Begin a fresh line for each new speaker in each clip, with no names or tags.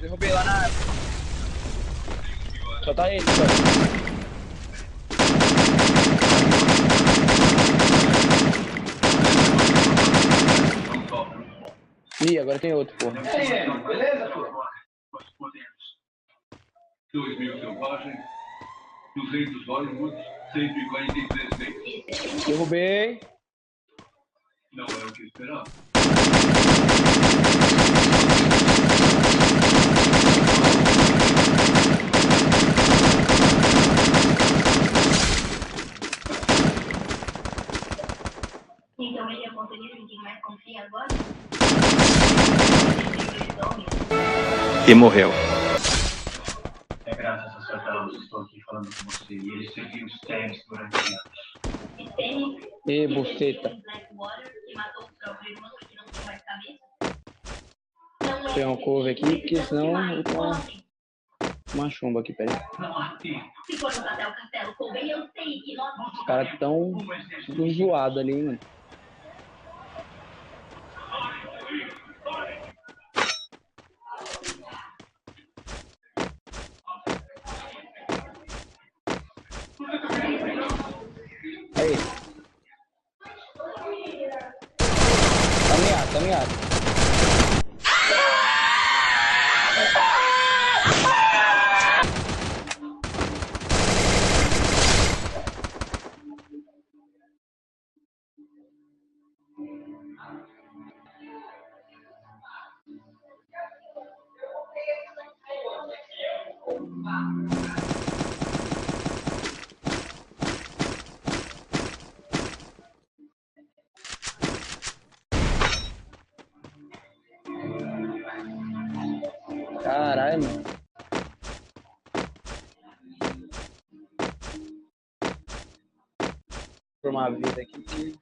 Derrubei lá na... Só tá ele, só. Ih, agora tem outro, porra.
E aí, mano, beleza, pô?
Nós podemos. 2.000 selvagens, 200 Hollywood, 143 meios.
Derrubei.
Não é o que esperava.
Então ele é o conselheiro em quem mais confia agora?
E morreu.
É graças a seu talento que estou aqui falando com você. E ele serviu os tênis durante anos.
E buceta. Vou pegar um couve aqui, porque senão eu vou tomar uma chumba aqui, peraí.
Não há tempo.
Os caras tão tudo zoado ali, mano. Aí. Tá miado. Caralho, mano. Por uma vida aqui que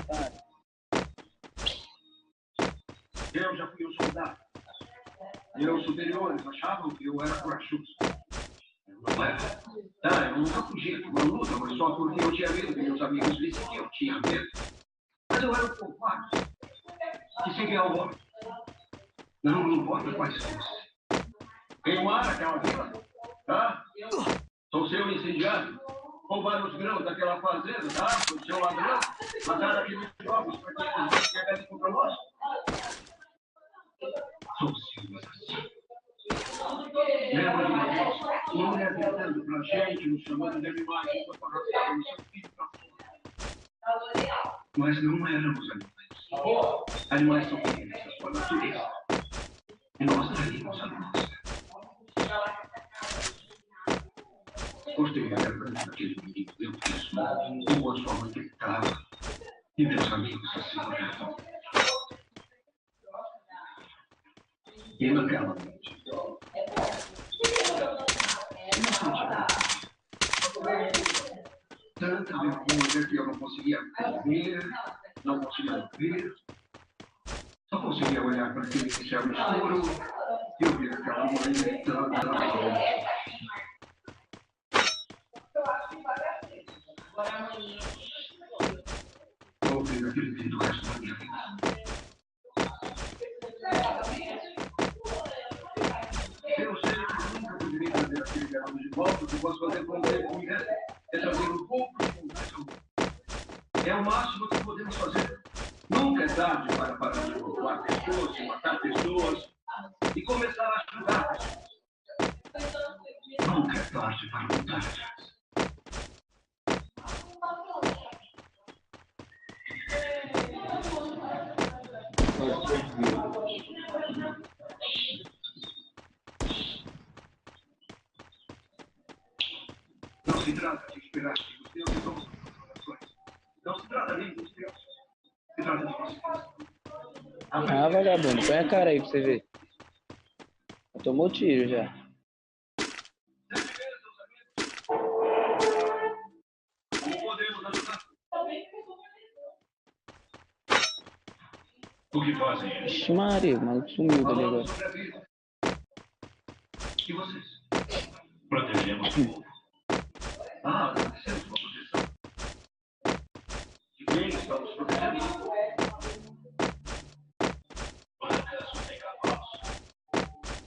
tá.
Eu já fui um soldado. Meus superiores achavam que eu era corajoso. Eu não era. Eu nunca fugi de uma luta, mas só porque eu tinha medo que meus amigos vissem que eu tinha medo. Mas eu era um covarde. Que seguia ao homem. Não me importa quais fossem. Queimar aquela vila? Tá? Sou seu incendiário. Roubar os grãos daquela fazenda, tá? Sou seu ladrão. Matar aqueles jovens para que eles se rebelem contra nós. Sou seu assassino. Lembra de uma vez? Uma mulher gritando pra gente, nos chamando de animais, enquanto arrastávamos seu filho pra fora. Mas não éramos animais. Animais são pequenos na sua natureza. E nós traímos a nossa. Gostei da garganta daquele menino, eu fiz mal, como a sua mãe gritava, e meus amigos assim olhavam. E naquela noite, eu senti tanta vergonha que eu não conseguia comer, não conseguia ver, só conseguia olhar para aquele céu escuro e ouvir aquela mãe gritando. Vou ouvir aquele grito o resto da minha vida. Eu sei que nunca poderia trazer aquele garoto de volta, o que posso fazer com ele com ele é trazer um pouco de compaixão. É o máximo que podemos fazer. Nunca é tarde para parar de roubar pessoas, de matar pessoas e começar a ajudar pessoas. Nunca é tarde para voltar atrás. se trata de esperar que os deuses ouçam suas orações. Não se trata nem dos deuses. Se trata de você.
Ah, vagabundo, põe a cara aí pra você ver. Tomou tiro já.
Como podemos ajudar? O que fazem eles?
Ixi, Maria, o maluco sumiu dali
Falamos
agora.
sobre a vida. E vocês? Protegemos o povo. Ah, agradecemos sua proteção. De quem estamos protegendo? Por acaso tem cavalos?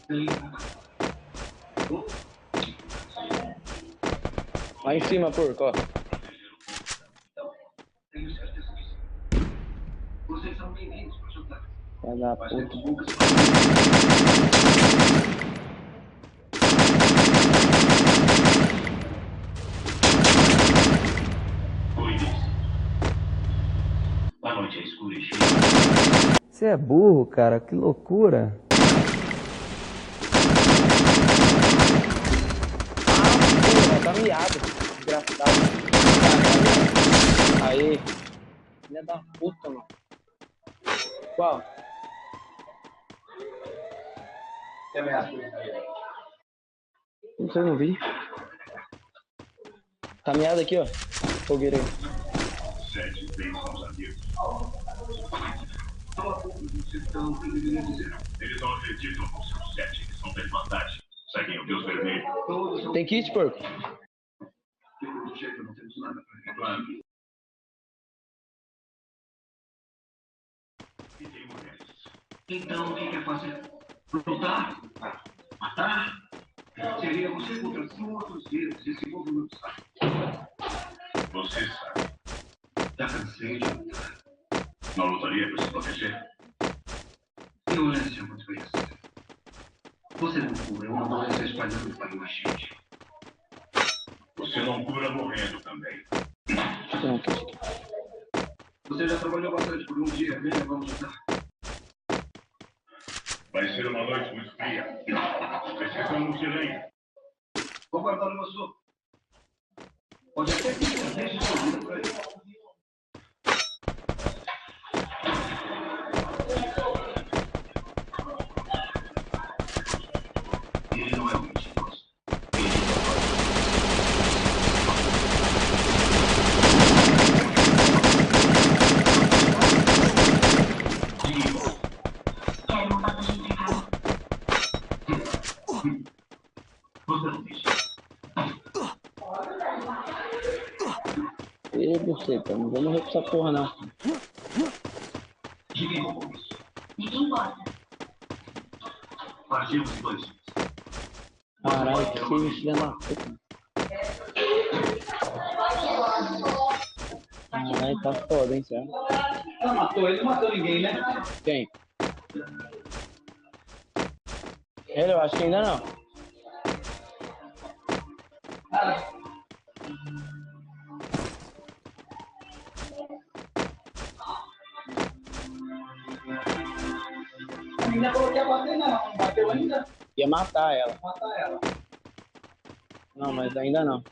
Tem.
Lá em cima, porco, ó.
Proteger o povo. Então, tenho certeza que sim. Vocês são bem-vindos para jantar.
Vai dar
Mas
puta.
temos poucas Foi isso. A noite é escura e cheia.
Você é burro, cara, que loucura.
Porra, tá miado. Desgraçado. Aí. Filha da puta, mano. Qual? Você não vi? Tá miado aqui, ó. Fogueira aí.
7 bênçãos a Deus. Só a pouco do sertão que deveria dizer. Eles não acreditam com seus 7, eles são da Irmandade. Seguem o Deus Vermelho. Todos são...
Tem kit, porco?
De todo jeito, não temos nada para reclamar. E tem mulheres. Então, o que quer fazer? Lutar? Matar? Seria você contra todos eles. Esse povo não sabe. Você sabe. Já cansei de lutar. Não lutaria para se proteger? Violência é uma doença. Você não cura uma doença espalhando para mais gente. Você não cura morrendo também.
Não, kit.
Você já trabalhou bastante por um dia. Venha, vamos jantar. Vai ser uma noite muito fria. Precisamos de lenha. Vou guardar uma sopa. Pode até que deixe sua vida por aí. Ele não é um mentiroso.
Quero uma passagem pra casa.
Você não disse.
Ê, buceta, não vamos morrer com essa porra, não.
De quem roubou isso?
Ninguém importa.
Partimos em 2 dias.
Caralho, que filha da puta. Caralho, tá foda, hein, sério.
Ela matou, ele não matou ninguém, né?
Quem? Ele, eu acho que ainda não.
A menina falou que ia bater, não. Bateu ainda?
Ia matar ela.
Matar ela.
Não, mas ainda não.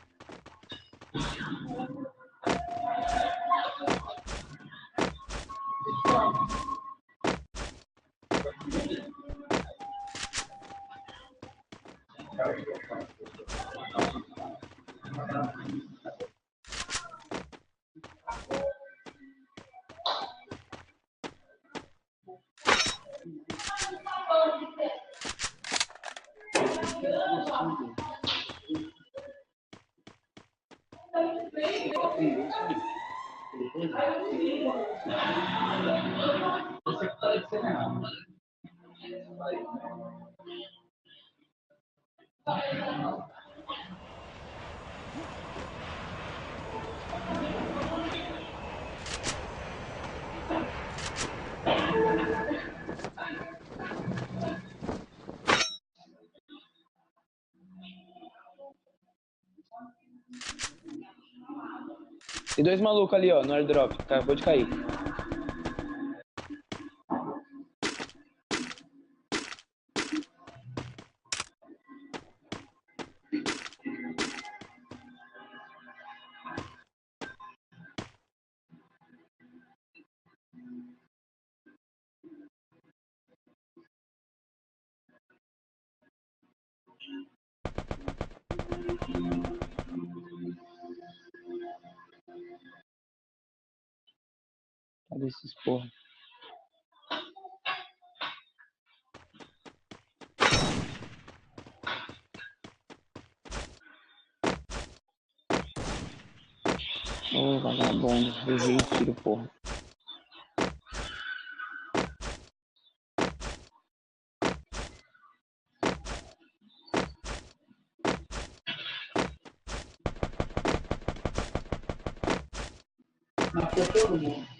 E 2 malucos ali, ó, no airdrop. Acabou de cair. Cadê esses porra? Ô, vagabundo, errei o tiro, porra.
Matou todo mundo.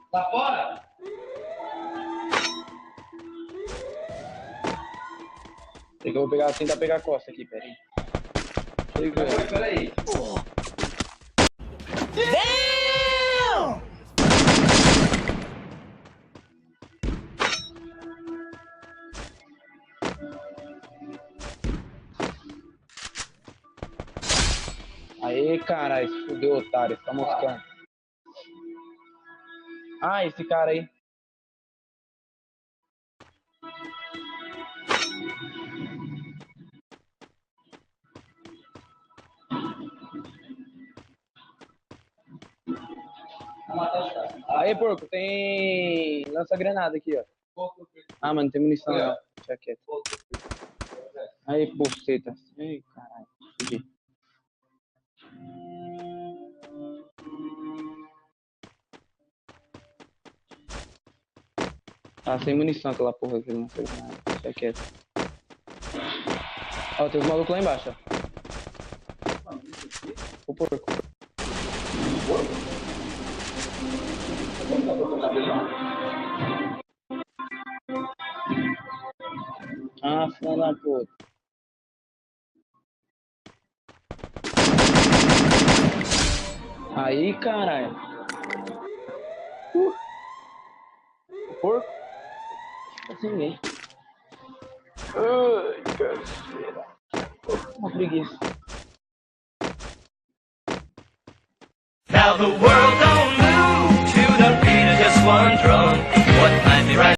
Tá fora?
Eu vou pegar, tentar pegar a costa aqui, peraí. Chega.
Peraí.
Aê, caralho, se fudeu, otário, tá moscando. Ah, esse cara aí. Aê, porco, tem lança-granada aqui, ó. Ah, mano, tem munição não. Deixa quieto. Aí, buceta. Ei, caralho, fudi. Tá sem munição aquela porra aqui, lança-granada. Deixa quieto. Ó, tem os malucos lá embaixo, ó. O porco. Ah, filha da puta. Aí, caralho. O porco? Assim ninguém. Ai, canseira. Uma preguiça.
Now the world